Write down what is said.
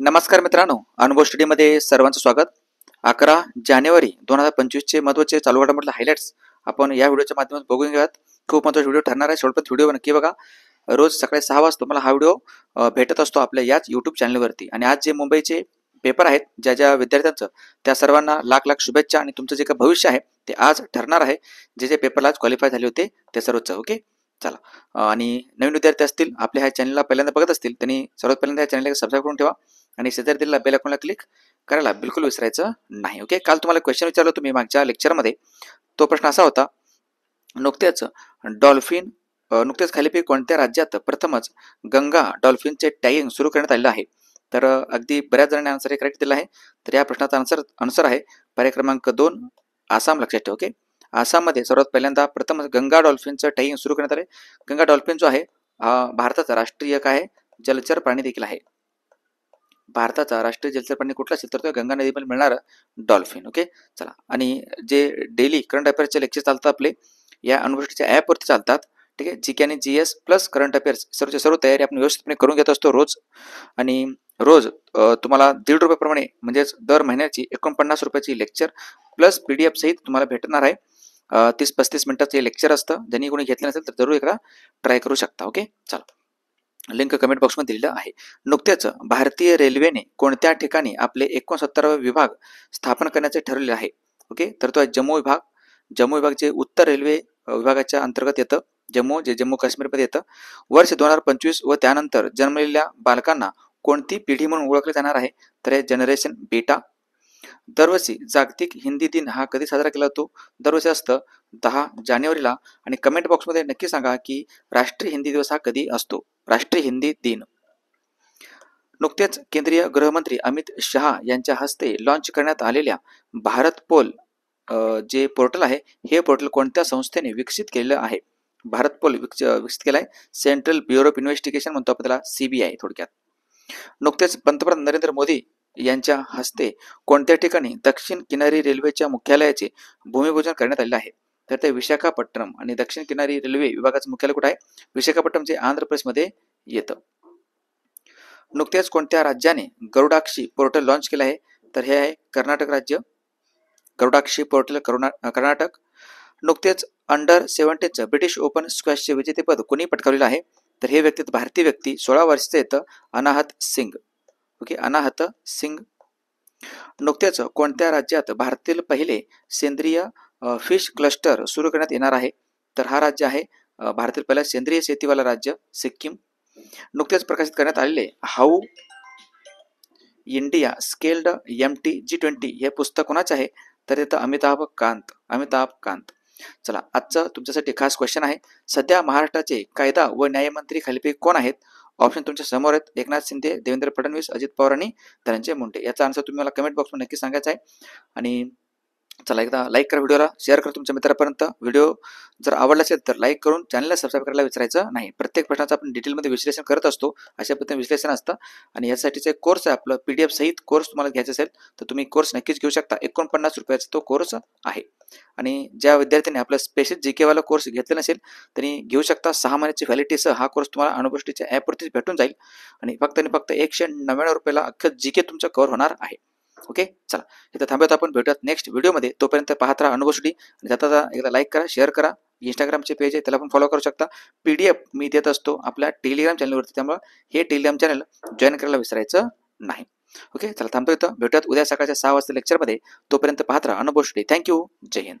नमस्कार मित्रांनो, अनुभव स्टडीमध्ये सर्वांचं स्वागत. 11 जानेवारी 2025 चे महत्त्वाचे चालू घडामोडींमधले हायलाइट्स आपण या व्हिडिओच्या माध्यमातून बघून घेऊयात. खूप महत्त्वाचा व्हिडिओ ठरणार आहे. शेवटपर्यंत व्हिडिओ नक्की बघा. रोज सकाळी 6 वाजता तुम्हाला हा व्हिडिओ भेटत असतो आपल्या याच यूट्यूब चॅनलवरती. आणि आज जे मुंबईचे पेपर आहेत, ज्या विद्यार्थ्यांचं, त्या सर्वांना लाख लाख शुभेच्छा. आणि तुमचं जे काही भविष्य आहे ते आज ठरणार आहे. जे पेपरला आज क्वालिफाय झाले होते ते सर्वच. ओके, चला. आणि नवीन विद्यार्थी असतील, आपल्या ह्या चॅनलला पहिल्यांदा बघत असतील, त्यांनी सर्वात पहिल्यांदा या चॅनलला सबस्क्राईब करून ठेवा आणि शेजारी दिलेल्या बेल आयकॉनला क्लिक करायला बिलकुल विसरायचं नाही. ओके, काल तुम्हाला क्वेश्चन विचारलं तुम्ही मागच्या लेक्चरमध्ये. तो प्रश्न असा होता, नुकतेच खालीपैकी कोणत्या राज्यात प्रथमच गंगा डॉल्फिनचे टॅगिंग सुरू करण्यात आलेलं आहे? तर अगदी बऱ्याच जणांनी आन्सर हे करेक्ट दिला आहे. तर या प्रश्नाचा आन्सर आहे पर्याय क्रमांक 2, आसाम. लक्षात ठेवा. ओके, आसाममध्ये सर्वात पहिल्यांदा प्रथम गंगा डॉल्फिनचं टॅगिंग सुरू करण्यात आले. गंगा डॉल्फिन जो आहे भारताचा राष्ट्रीय काय आहे, जलचर प्राणी देखील आहे. भारताचा राष्ट्रीय जलचर प्राणी कुठला असेल तर तो गंगा नदीमध्ये मिळणारं डॉल्फिन. ओके, चला. आणि जे डेली करंट अफेअर्सचे लेक्चर चालतात आपले या युनिव्हर्सिटीच्या ॲपवरती चालतात. ठीक आहे, जीके आणि जीएस प्लस करंट अफेअर्स सर्व तयारी आपण व्यवस्थितपणे करून घेत असतो रोज. आणि रोज तुम्हाला ₹1.5 प्रमाणे म्हणजेच दर महिन्याची 49 रुपयाची लेक्चर प्लस PDF सहित तुम्हाला भेटणार आहे. 30-35 मिनिटाचं हे लेक्चर असतं. ज्यांनी कोणी घेतलं नसेल तर जरूर एकदा ट्राय करू शकता. ओके, चला. लिंक कमेंट बॉक्समध्ये दिलेलं आहे. नुकतेच भारतीय रेल्वेने कोणत्या ठिकाणी आपले 69वे विभाग स्थापन करण्याचे ठरवले आहे? ओके, तर तो आहे जम्मू विभाग. जम्मू विभाग जे उत्तर रेल्वे विभागाच्या अंतर्गत येतं. जे जम्मू काश्मीरमध्ये येतं. वर्ष 2025 व त्यानंतर जन्मलेल्या बालकांना कोणती पिढी म्हणून ओळखले जाणार आहे? तर हे जनरेशन बीटा. दरवर्षी जागतिक हिंदी दिन हा कधी साजरा केला जातो? दरवर्षी असतं 10 जानेवारीला. आणि कमेंट बॉक्समध्ये नक्की सांगा की राष्ट्रीय हिंदी दिवस हा कधी असतो, राष्ट्रीय हिंदी दिन. नुकतेच केंद्रीय गृहमंत्री अमित शहा यांच्या हस्ते लॉन्च करण्यात आलेल्या भारत पोल जे पोर्टल आहे, हे पोर्टल कोणत्या संस्थेने विकसित केलेलं आहे? भारत पोल विकसित केलं आहे सेंट्रल ब्युरो ऑफ इन्व्हेस्टिगेशन, म्हणतो आपण त्याला, CBI थोडक्यात. नुकतेच पंतप्रधान नरेंद्र मोदी यांच्या हस्ते कोणत्या ठिकाणी दक्षिण किनारी रेल्वेच्या मुख्यालयाचे भूमिपूजन करण्यात आले आहे? तर ते विशाखापट्टणम. आणि दक्षिण किनारी रेल्वे विभागाचं मुख्यालय कुठे आहे? विशाखापट्टणम, जे आंध्र प्रदेशमध्ये येतं. नुकतेच कोणत्या राज्याने गरुडाक्षी पोर्टल लॉन्च केलं आहे? तर हे आहे कर्नाटक राज्य. गरुडाक्षी पोर्टल कर्नाटक. नुकतेच अंडर-17 ब्रिटिश ओपन स्क्वॅशचे विजेतेपद कोणी पटकावलेलं आहे? तर हे भारतीय व्यक्ती 16 वर्षाचे येतं, अनाहत सिंग. ओके, अनाहत सिंग. नुकतेच कोणत्या राज्यात भारतातील पहिले सेंद्रिय फिश क्लस्टर सुरू करण्यात येणार आहे? तर हा राज्य आहे भारतातील पहिला सेंद्रिय शेतीवाला राज्य, सिक्कीम. नुकतेच प्रकाशित करण्यात आलेले how India scaled MT G20 हे पुस्तक कोणाचे आहे? तर येतं अमिताभ कांत. चला, आजचं तुमच्यासाठी खास क्वेश्चन आहे, सध्या महाराष्ट्राचे कायदा व न्यायमंत्री खालीपैकी कोण आहेत? ऑप्शन तुमच्या समोर आहेत, एकनाथ शिंदे, देवेंद्र फडणवीस, अजित पवार आणि धनंजय मुंडे. याचा आन्सर तुम्ही मला कमेंट बॉक्समध्ये नक्की सांगायचा आहे. आणि चला, एकदा लाईक करा व्हिडिओला, शेअर करा तुमच्या मित्रापर्यंत. व्हिडिओ जर आवडला असेल तर लाईक करून चॅनलला सबस्क्राईब करायला विसरायचं नाही. प्रत्येक प्रश्नाचं आपण डिटेलमध्ये विश्लेषण करत असतो, अशा पद्धतीने विश्लेषण असतं. आणि यासाठीचे कोर्स आहे आपलं, PDF सहित कोर्स तुम्हाला घ्यायचा असेल तर तुम्ही कोर्स नक्कीच घेऊ शकता. 49 रुपयाचा तो कोर्स आहे. आणि ज्या विद्यार्थ्यांनी आपलं स्पेशल GK वाला कोर्स घेतला नसेल त्यांनी घेऊ शकता. 6 महिन्याची व्हॅलिडिटीसह हा कोर्स तुम्हाला युनिव्हर्सिटीच्या ॲपवरतीच भेटून जाईल. आणि फक्त 199 रुपयाला अख्खं GK तुमचं कव्हर होणार आहे. ओके, चला, इथं थांबूयात. आपण भेटूयात नेक्स्ट व्हिडिओमध्ये. तोपर्यंत पाहत राहा अनुभव स्टडी. आणि जाता एकदा लाईक करा, शेअर करा. इंस्टाग्रामचे पेज आहे, त्याला पण फॉलो करू शकता. PDF मी देत असतो आपल्या टेलिग्राम चॅनलवरती, त्यामुळे हे टेलिग्राम चॅनल जॉईन करायला विसरायचं नाही. ओके, चला, थांबतो इथं. भेटूयात उद्या सकाळच्या 6 वाजता लेक्चरमध्ये. तोपर्यंत पाहत राहा अनुभव स्टडी. थँक्यू. जय हिंद.